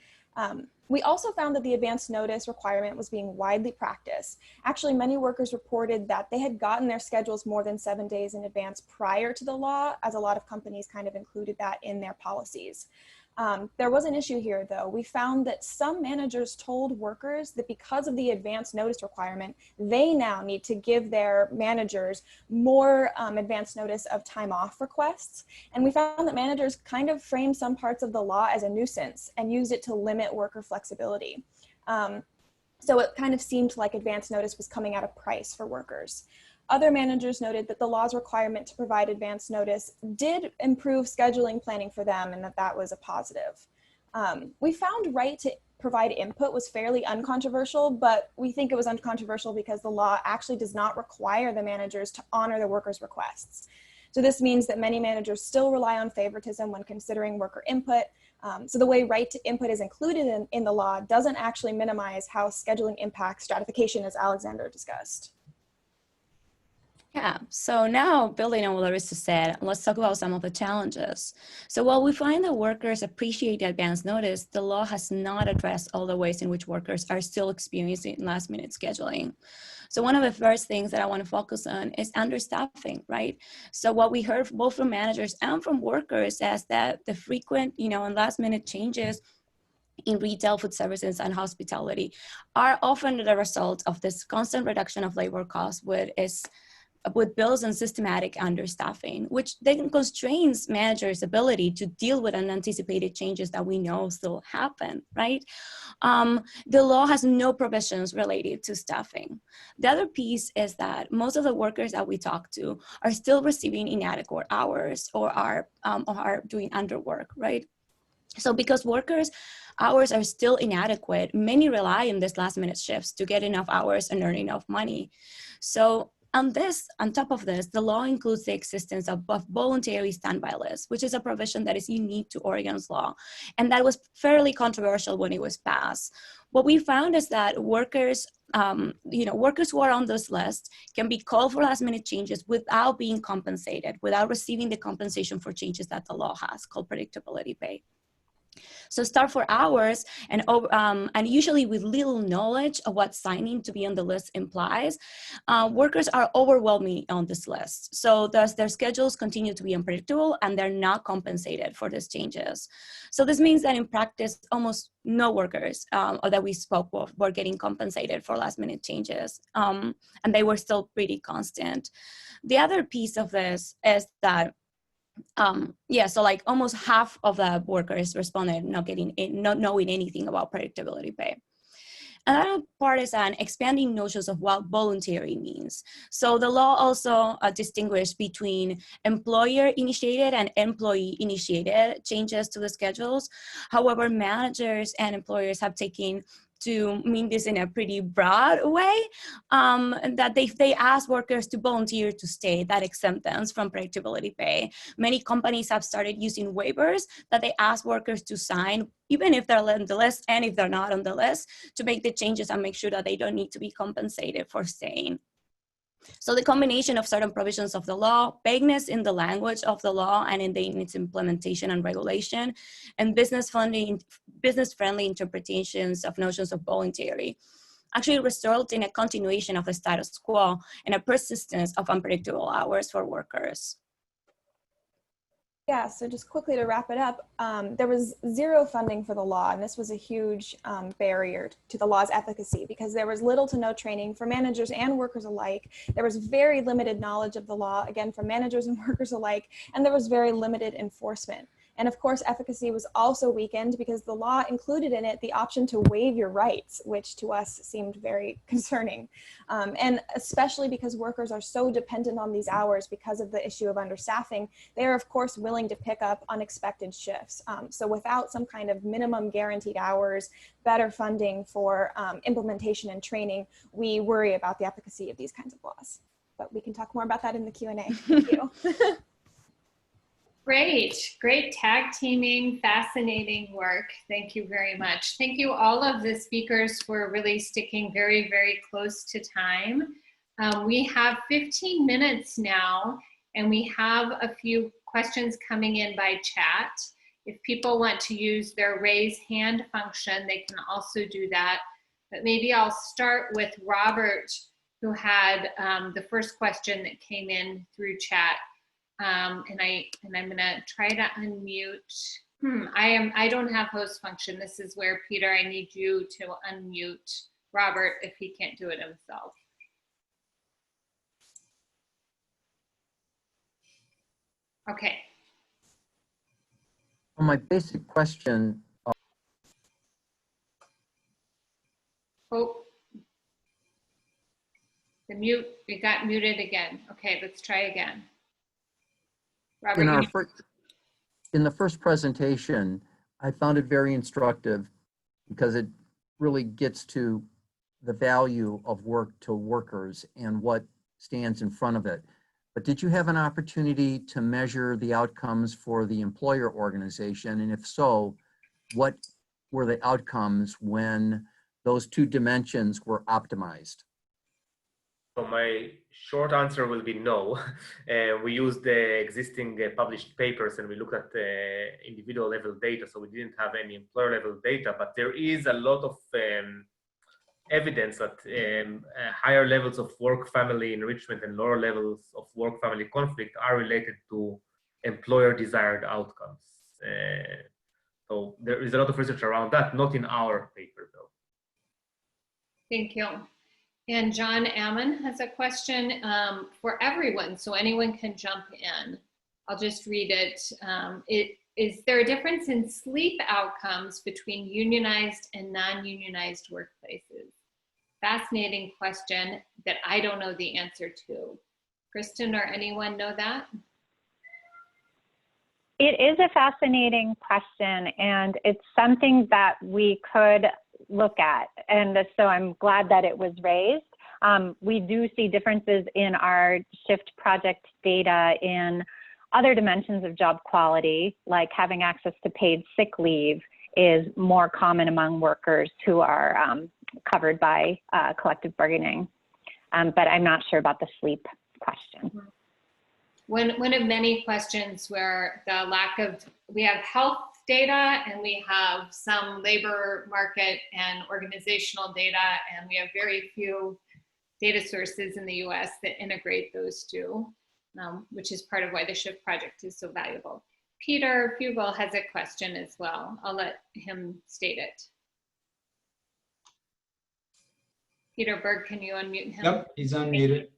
We also found that the advance notice requirement was being widely practiced. Actually, many workers reported that they had gotten their schedules more than 7 days in advance prior to the law, as a lot of companies kind of included that in their policies. There was an issue here, though. We found that some managers told workers that because of the advance notice requirement, they now need to give their managers more advance notice of time off requests. And we found that managers kind of framed some parts of the law as a nuisance and used it to limit worker flexibility. So it kind of seemed like advance notice was coming at a price for workers. Other managers noted that the law's requirement to provide advance notice did improve scheduling planning for them and that was a positive. We found right to provide input was fairly uncontroversial, but we think it was uncontroversial because the law actually does not require the managers to honor the workers' requests. So this means that many managers still rely on favoritism when considering worker input. So the way right to input is included in the law doesn't actually minimize how scheduling impacts stratification, as Alexander discussed. Yeah, so now building on what Larissa said, let's talk about some of the challenges. So while we find that workers appreciate the advance notice, the law has not addressed all the ways in which workers are still experiencing last minute scheduling. So one of the first things that I want to focus on is understaffing, right? So what we heard both from managers and from workers is that the frequent, and last minute changes in retail, food services, and hospitality are often the result of this constant reduction of labor costs, with bills and systematic understaffing, which then constrains managers' ability to deal with unanticipated changes that we know still happen, right? The law has no provisions related to staffing. The other piece is that most of the workers that we talk to are still receiving inadequate hours or are doing underwork, right? So because workers' hours are still inadequate, many rely on these last minute shifts to get enough hours and earn enough money. So on top of this, the law includes the existence of voluntary standby lists, which is a provision that is unique to Oregon's law. And that was fairly controversial when it was passed. What we found is that workers who are on this list can be called for last minute changes without being compensated, without receiving the compensation for changes that the law has, called predictability pay. So start for hours, and usually with little knowledge of what signing to be on the list implies, workers are overwhelming on this list. So thus their schedules continue to be unpredictable and they're not compensated for these changes. So this means that in practice, almost no workers or that we spoke with were getting compensated for last minute changes, and they were still pretty constant. The other piece of this is that so like almost half of the workers responded not knowing anything about predictability pay. Another part is an expanding notions of what voluntary means. So the law also distinguished between employer-initiated and employee-initiated changes to the schedules. However, managers and employers have taken to mean this in a pretty broad way, that they ask workers to volunteer to stay, that exempt them from predictability pay. Many companies have started using waivers that they ask workers to sign, even if they're on the list and if they're not on the list, to make the changes and make sure that they don't need to be compensated for staying. So the combination of certain provisions of the law, vagueness in the language of the law and in its implementation and regulation, and business-friendly interpretations of notions of voluntary actually result in a continuation of the status quo and a persistence of unpredictable hours for workers. Yeah, so just quickly to wrap it up, there was zero funding for the law, and this was a huge barrier to the law's efficacy because there was little to no training for managers and workers alike. There was very limited knowledge of the law, again, for managers and workers alike, and there was very limited enforcement. And of course, efficacy was also weakened because the law included in it the option to waive your rights, which to us seemed very concerning. And especially because workers are so dependent on these hours because of the issue of understaffing, they are of course willing to pick up unexpected shifts. So without some kind of minimum guaranteed hours, better funding for implementation and training, we worry about the efficacy of these kinds of laws. But we can talk more about that in the Q&A. Thank you. Great tag teaming, fascinating work. Thank you very much. Thank you all of the speakers for really sticking very, very close to time. We have 15 minutes now, and we have a few questions coming in by chat. If people want to use their raise hand function, they can also do that. But maybe I'll start with Robert, who had the first question that came in through chat. And I'm gonna try to unmute. I don't have host function. This is where, Peter, I need you to unmute Robert if he can't do it himself. Okay. Well, my basic question. Oh, it got muted again. Okay, let's try again. Robert, In the first presentation, I found it very instructive because it really gets to the value of work to workers and what stands in front of it. But did you have an opportunity to measure the outcomes for the employer organization? And if so, what were the outcomes when those two dimensions were optimized? So my short answer will be no. We used the existing published papers and we looked at individual level data, so we didn't have any employer level data, but there is a lot of evidence that higher levels of work-family enrichment and lower levels of work-family conflict are related to employer desired outcomes. So there is a lot of research around that, not in our paper though. Thank you. And John Ammon has a question for everyone, so anyone can jump in. I'll just read it. Is there a difference in sleep outcomes between unionized and non-unionized workplaces? Fascinating question that I don't know the answer to. Kristen or anyone know that? It is a fascinating question, and it's something that we could look at. And so I'm glad that it was raised. We do see differences in our shift project data in other dimensions of job quality, like having access to paid sick leave is more common among workers who are covered by collective bargaining. But I'm not sure about the sleep question. One of many questions where the lack of, we have health data and we have some labor market and organizational data, and we have very few data sources in the US that integrate those two, which is part of why the SHIFT project is so valuable. Peter Fugel has a question as well. I'll let him state it. Peter Berg, can you unmute him? Yep, he's unmuted.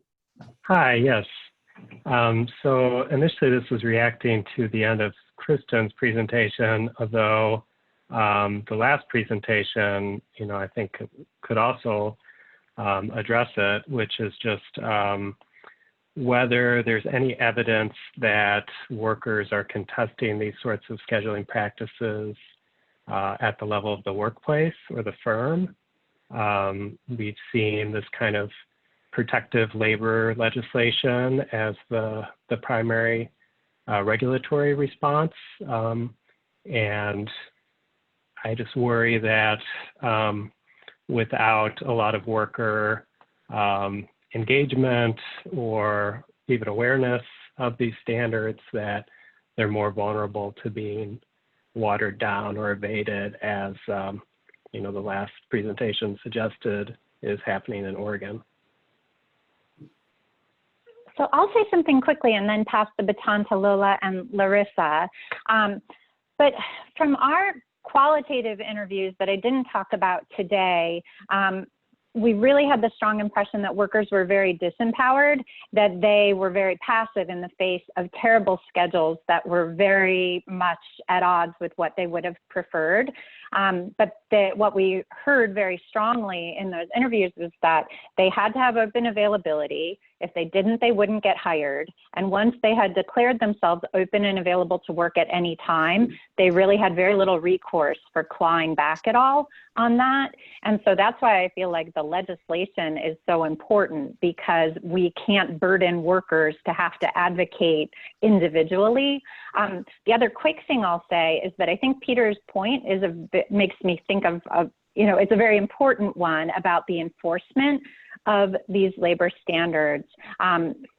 Hi, yes. So initially this was reacting to the end of Kristen's presentation, although the last presentation, I think could also address it, which is just whether there's any evidence that workers are contesting these sorts of scheduling practices at the level of the workplace or the firm. We've seen this kind of protective labor legislation as the primary regulatory response. And I just worry that without a lot of worker engagement or even awareness of these standards, that they're more vulnerable to being watered down or evaded, as the last presentation suggested is happening in Oregon. So I'll say something quickly and then pass the baton to Lola and Larissa. But from our qualitative interviews that I didn't talk about today, we really had the strong impression that workers were very disempowered, that they were very passive in the face of terrible schedules that were very much at odds with what they would have preferred. But what we heard very strongly in those interviews was that they had to have open availability. If they didn't, they wouldn't get hired. And once they had declared themselves open and available to work at any time, they really had very little recourse for clawing back at all on that. And so that's why I feel like the legislation is so important, because we can't burden workers to have to advocate individually. The other quick thing I'll say is that I think Peter's point is makes me think of it's a very important one about the enforcement of these labor standards.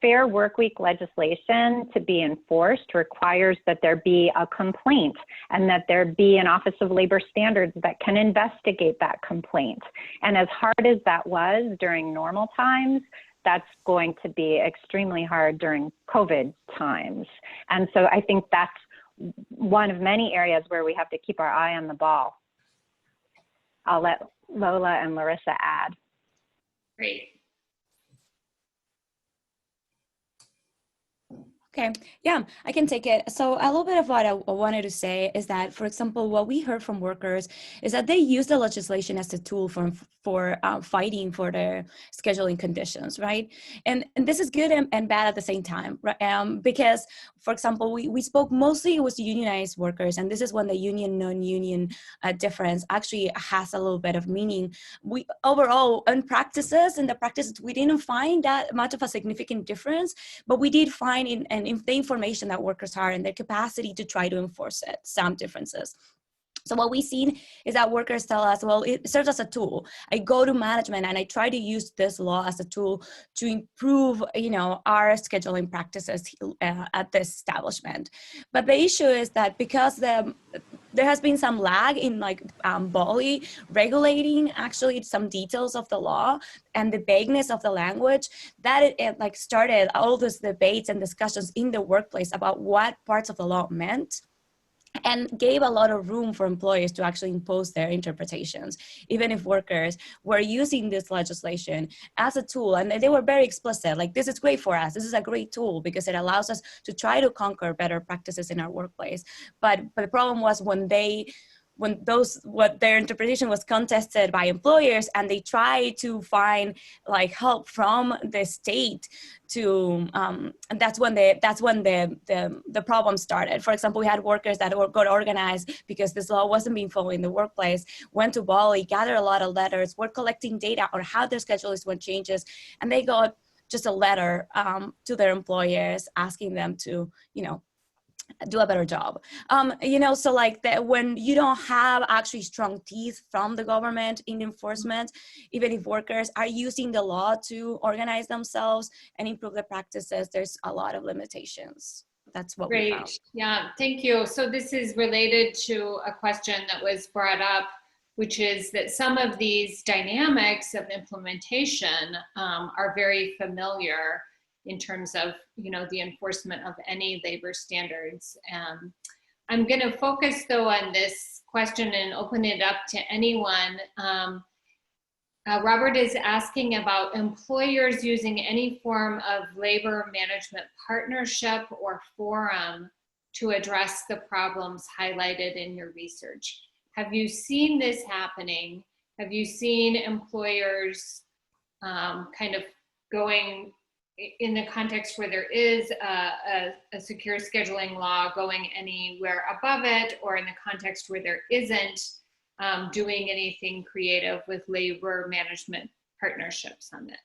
Fair workweek legislation to be enforced requires that there be a complaint and that there be an Office of Labor Standards that can investigate that complaint. And as hard as that was during normal times, that's going to be extremely hard during COVID times. And so I think that's one of many areas where we have to keep our eye on the ball. I'll let Lola and Larissa add. Great. Okay, yeah, I can take it. So a little bit of what I wanted to say is that, for example, what we heard from workers is that they use the legislation as a tool for fighting for their scheduling conditions, right? And this is good and bad at the same time, right? Because, for example, we spoke mostly, it was unionized workers, and this is when the union, non-union difference actually has a little bit of meaning. We overall, in the practices, we didn't find that much of a significant difference, but we did find in the information that workers have and their capacity to try to enforce it, some differences. So what we've seen is that workers tell us, well, it serves as a tool. I go to management and I try to use this law as a tool to improve, our scheduling practices at this establishment. But the issue is that because there has been some lag in Bali regulating actually some details of the law and the vagueness of the language, that it started all those debates and discussions in the workplace about what parts of the law meant, and gave a lot of room for employers to actually impose their interpretations, even if workers were using this legislation as a tool. And they were very explicit, like, this is great for us. This is a great tool because it allows us to try to conquer better practices in our workplace. But the problem was when their interpretation was contested by employers and they tried to find help from the state to, and that's when the problem started. For example, we had workers that got organized because this law wasn't being followed in the workplace, went to Bali, gathered a lot of letters, were collecting data on how their schedule is when changes, and they got just a letter to their employers asking them to, do a better job. So when you don't have actually strong teeth from the government in enforcement, even if workers are using the law to organize themselves and improve their practices, there's a lot of limitations. That's what we found. Yeah, thank you. So this is related to a question that was brought up, which is that some of these dynamics of implementation are very familiar in terms of, the enforcement of any labor standards. I'm going to focus though on this question and open it up to anyone. Robert is asking about employers using any form of labor management partnership or forum to address the problems highlighted in your research. Have you seen this happening? Have you seen employers kind of going in the context where there is a secure scheduling law going anywhere above it, or in the context where there isn't, doing anything creative with labor management partnerships on this?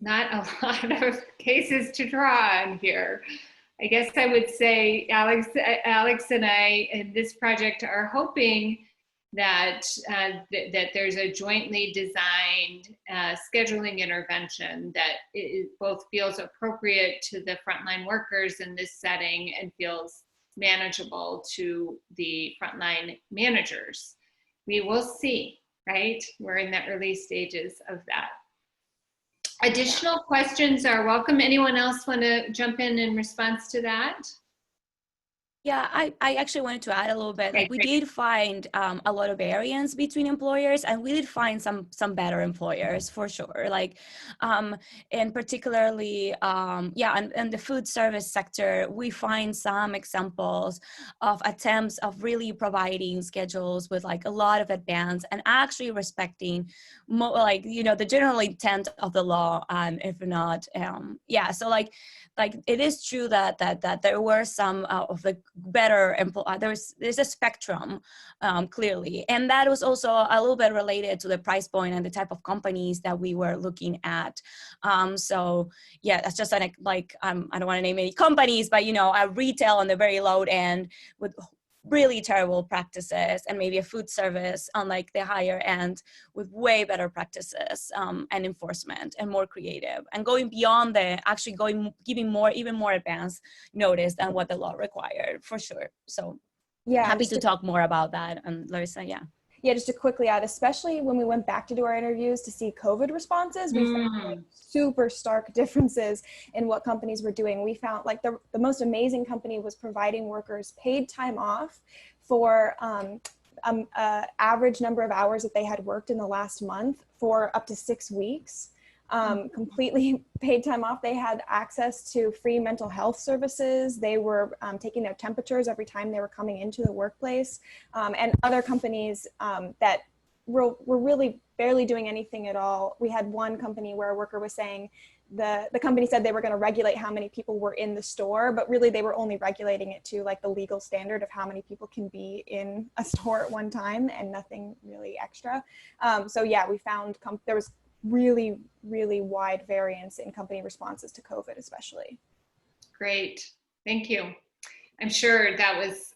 Not a lot of cases to draw on here. I guess I would say Alex and I in this project are hoping that that there's a jointly designed scheduling intervention that it both feels appropriate to the frontline workers in this setting and feels manageable to the frontline managers. We will see, right? We're in the early stages of that. Additional questions are welcome. Anyone else want to jump in response to that? Yeah, I actually wanted to add a little bit. We did find a lot of variance between employers, and we did find some better employers for sure. And particularly, in the food service sector, we find some examples of attempts of really providing schedules with a lot of advance and actually respecting the general intent of the law, if not, So it is true that there were some of the better there's a spectrum, clearly, and that was also a little bit related to the price point and the type of companies that we were looking at. So yeah, that's just I don't want to name any companies, but a retail on the very low end with really terrible practices, and maybe a food service on the higher end with way better practices and enforcement and more creative, and going beyond giving even more advanced notice than what the law required, for sure. So yeah, happy to talk more about that. And Larissa, Yeah, just to quickly add, especially when we went back to do our interviews to see COVID responses, we found super stark differences in what companies were doing. We found the most amazing company was providing workers paid time off for average number of hours that they had worked in the last month for up to 6 weeks. completely paid time off. They had access to free mental health services. They were taking their temperatures every time they were coming into the workplace. And other companies that were really barely doing anything at all. We had one company where a worker was saying the company said they were going to regulate how many people were in the store, but really they were only regulating it to like the legal standard of how many people can be in a store at one time and nothing really extra. So yeah, we found there was really, really wide variance in company responses to COVID, especially. Great, thank you. I'm sure that was,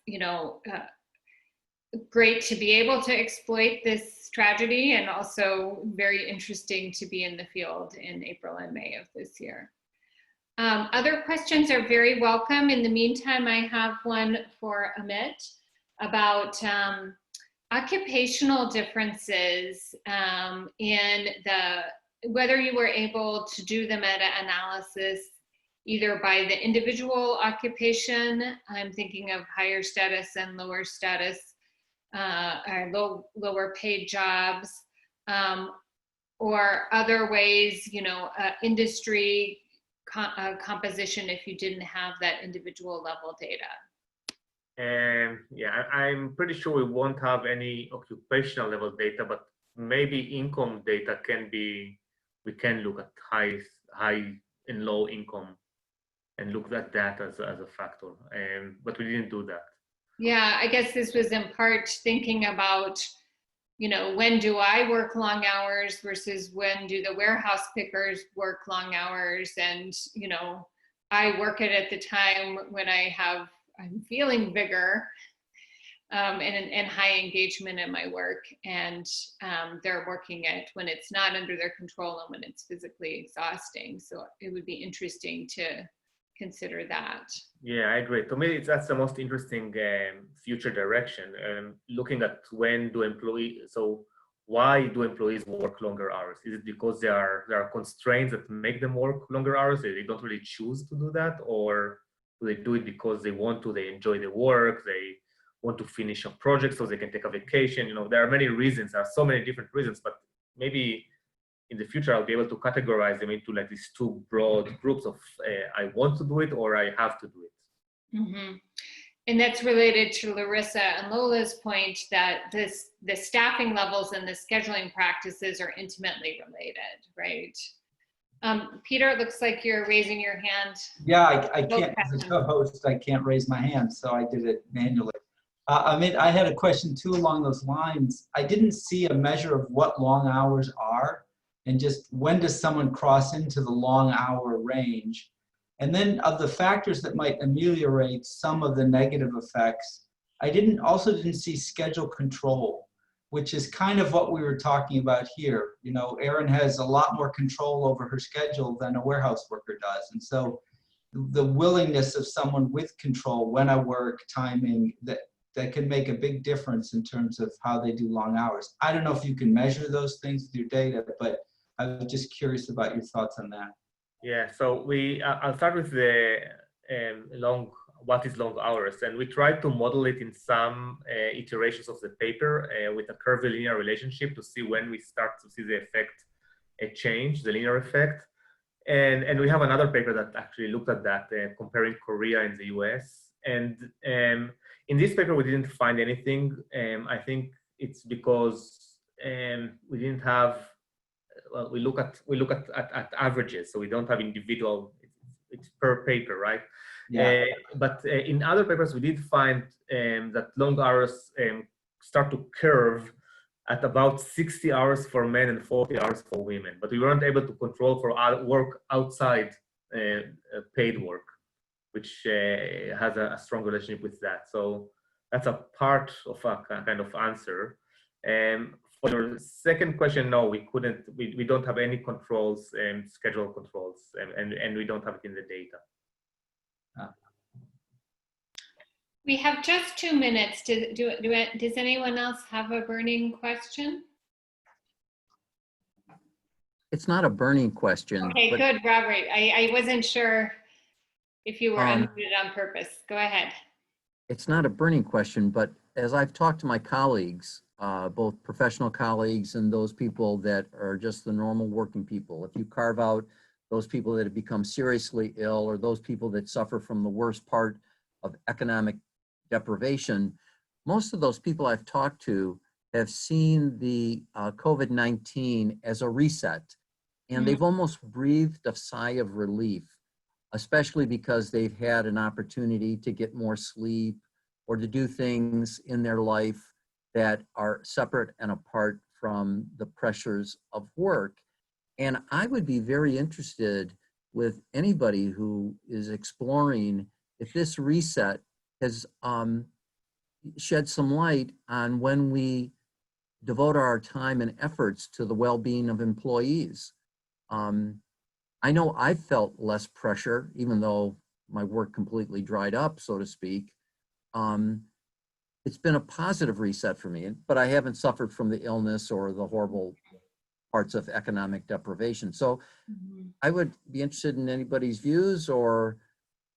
great to be able to exploit this tragedy, and also very interesting to be in the field in April and May of this year. Other questions are very welcome. In the meantime, I have one for Amit about occupational differences in whether you were able to do the meta-analysis either by the individual occupation, I'm thinking of higher status and lower status, or lower paid jobs, or other ways, industry composition if you didn't have that individual level data. Yeah, I'm pretty sure we won't have any occupational level data, but maybe income data we can look at high and low income and look at that as a factor, but we didn't do that. Yeah, I guess this was in part thinking about, when do I work long hours versus when do the warehouse pickers work long hours? And, I work it at the time when I'm feeling vigor and high engagement in my work, and they're working it when it's not under their control and when it's physically exhausting. So it would be interesting to consider that. Yeah, I agree. To me, that's the most interesting future direction. Looking at why do employees work longer hours? Is it because there are constraints that make them work longer hours? They don't really choose to do that, or do they do it because they want to? They enjoy the work. They want to finish a project so they can take a vacation. There are many reasons. There are so many different reasons, but maybe in the future, I'll be able to categorize them into like these two broad groups of I want to do it or I have to do it. Mm-hmm. And that's related to Larissa and Lola's point that the staffing levels and the scheduling practices are intimately related, right? Peter, it looks like you're raising your hand. Yeah, I can't, as a co-host, I can't raise my hand, so I did it manually. Amit, I had a question too along those lines. I didn't see a measure of what long hours are, and just when does someone cross into the long hour range? And then of the factors that might ameliorate some of the negative effects, I also didn't see schedule control, which is kind of what we were talking about here. Erin has a lot more control over her schedule than a warehouse worker does. And so the willingness of someone with control when I work, timing, that can make a big difference in terms of how they do long hours. I don't know if you can measure those things with your data, but I was just curious about your thoughts on that. Yeah, so I'll start with the what is long hours, and we tried to model it in some iterations of the paper with a curvilinear relationship to see when we start to see the effect change, the linear effect, and we have another paper that actually looked at that, comparing Korea and the US, and in this paper we didn't find anything. I think it's because we didn't have. Well, we look at averages, so we don't have individual. It's per paper, right? Yeah. But in other papers, we did find that long hours start to curve at about 60 hours for men and 40 hours for women. But we weren't able to control for work outside paid work, which has a strong relationship with that. So that's a part of a kind of answer. For your second question, no, we couldn't. We don't have any controls, schedule controls, and we don't have it in the data. We have just 2 minutes. Does anyone else have a burning question? It's not a burning question. Okay, good, Robert. I wasn't sure if you were unmuted on purpose. Go ahead. It's not a burning question, but as I've talked to my colleagues, both professional colleagues and those people that are just the normal working people. If you carve out those people that have become seriously ill or those people that suffer from the worst part of economic deprivation, most of those people I've talked to have seen the COVID-19 as a reset, and they've almost breathed a sigh of relief, especially because they've had an opportunity to get more sleep or to do things in their life that are separate and apart from the pressures of work. And I would be very interested with anybody who is exploring if this reset has shed some light on when we devote our time and efforts to the well-being of employees. I know I felt less pressure, even though my work completely dried up, so to speak. It's been a positive reset for me, but I haven't suffered from the illness or the horrible parts of economic deprivation. So I would be interested in anybody's views, or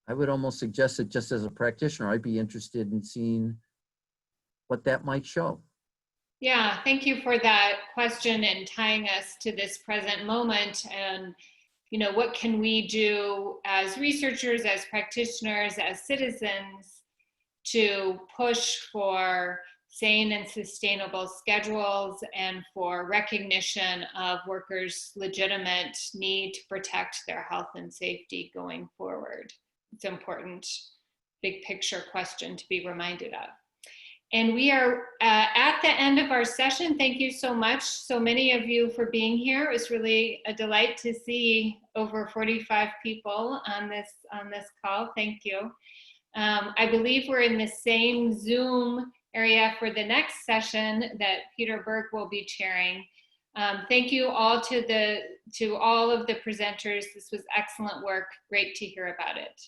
I would almost suggest that just as a practitioner, I'd be interested in seeing what that might show. Yeah, thank you for that question and tying us to this present moment. And, you know, what can we do as researchers, as practitioners, as citizens to push for sane and sustainable schedules and for recognition of workers' legitimate need to protect their health and safety going forward? It's an important big picture question to be reminded of. And we are at the end of our session. Thank you so much, so many of you, for being here. It was really a delight to see over 45 people on this call. Thank you. I believe we're in the same Zoom area for the next session that Peter Berg will be chairing. Thank you all to all of the presenters. This was excellent work. Great to hear about it.